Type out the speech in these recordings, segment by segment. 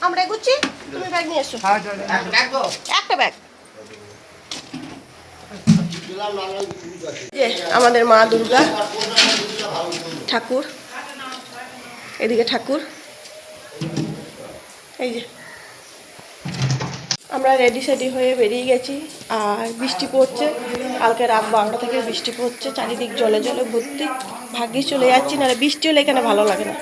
আমরা এগুচ্ছি, তুমি ব্যাগ নিয়ে এসো। একটা ব্যাগ। আমাদের মা দুর্গা ঠাকুর, এদিকে ঠাকুর। এই যে আমরা রেডি সেডি হয়ে বেরিয়ে গেছি, আর বৃষ্টি পড়ছে। কালকে রাত 12টা থেকে বৃষ্টি পড়ছে, চারিদিক জলে জলে ভর্তি। ভাগ্যিস চলে যাচ্ছি, নাহলে বৃষ্টি হলে এখানে ভালো লাগে না।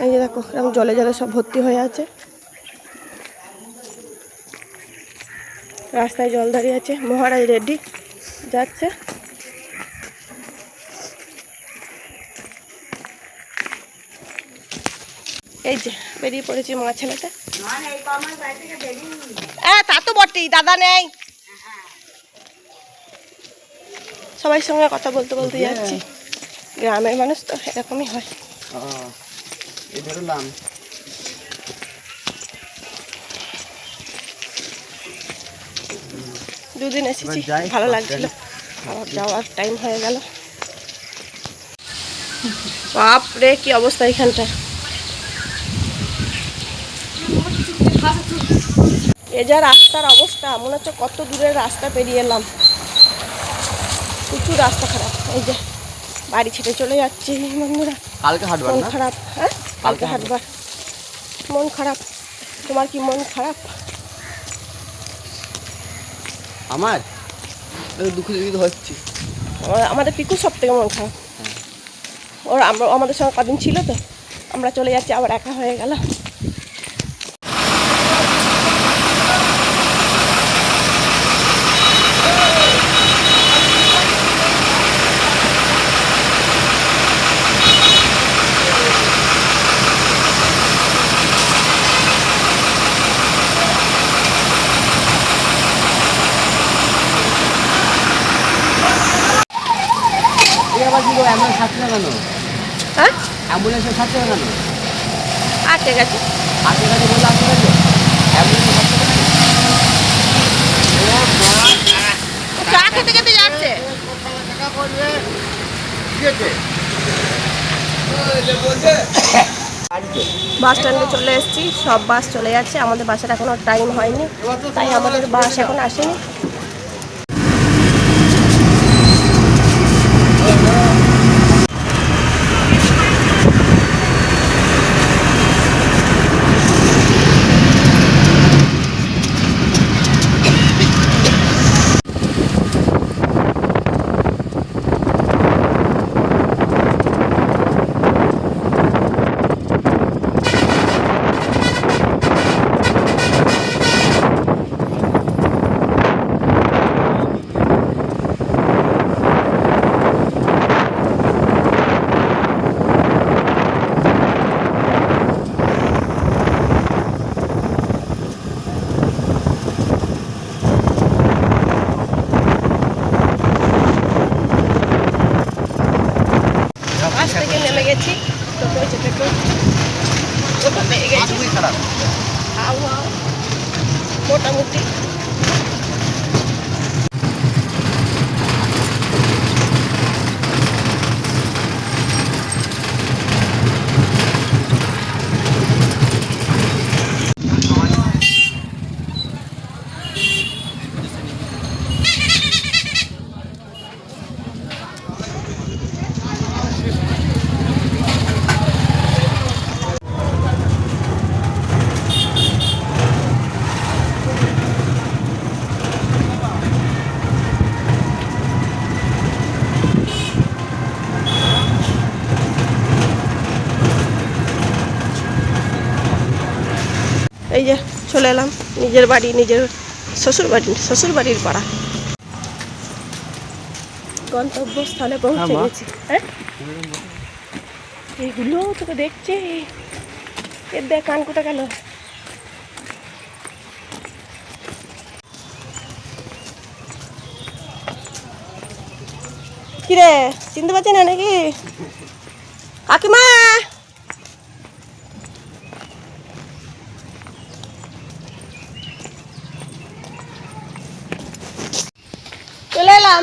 এই যে দেখো এরকম জলে জলে সব ভর্তি হয়ে আছে, রাস্তায় জল দাঁড়িয়ে আছে। মহারাজ রেডি যাচ্ছে। এই যে বেরিয়ে পড়েছি মা ছেলেটা। তা তো বটেই, দাদা নেই। সবাই সঙ্গে কথা বলতে বলতে যাচ্ছি, গ্রামের মানুষ তো এরকমই হয়। দুদিন এসেছি, ভালো লাগছিল, আবার যাওয়ার টাইম হয়ে গেল। বাপরে কি অবস্থা এখানটা, এ যা রাস্তার অবস্থা, মনে হচ্ছে কত দূরের রাস্তা পেরিয়ে এলাম। প্রচুর রাস্তা খারাপ। এই যে বাড়ি ছেড়ে চলে যাচ্ছি বন্ধুরা। কালকে হাটবার, মন খারাপ। হ্যাঁ কালকে হাটবার, মন খারাপ। তোমার কি মন খারাপ? আমার দুঃখ দুঃখিত হচ্ছে। আমাদের পিকু সব থেকে মন খারাপ। ওর আমরা আমাদের সঙ্গে কদিন ছিল তো, আমরা চলে যাচ্ছি, আবার একা হয়ে গেল। হ্যাঁ অ্যাম্বুলেন্সের সাথে কেন আটকে গেছে? আটকে গেছে বলে আটকে গেছে অ্যাম্বুলেন্সের চা খেতে খেতে যাচ্ছে। বাস স্ট্যান্ডে চলে এসেছি, সব বাস চলে যাচ্ছে, আমাদের বাসের এখনো টাইম হয়নি, তাই আমাদের বাস এখন আসেনি। নেমে গেছি, টোটোয় চেপে টোটো পেয়ে গেছি। মোটামুটি এই যে চলে এলাম নিজের বাড়ি, নিজের শ্বশুরবাড়ির পাড়া। গন্তব্যস্থলে পৌঁছে গেছি। হ্যাঁ এইগুলো তোকে দেখছে, এর দেখ কান কোথা গেল। কিরে চিনতে পারছি না নাকি? কাকিমা চলে এলাম।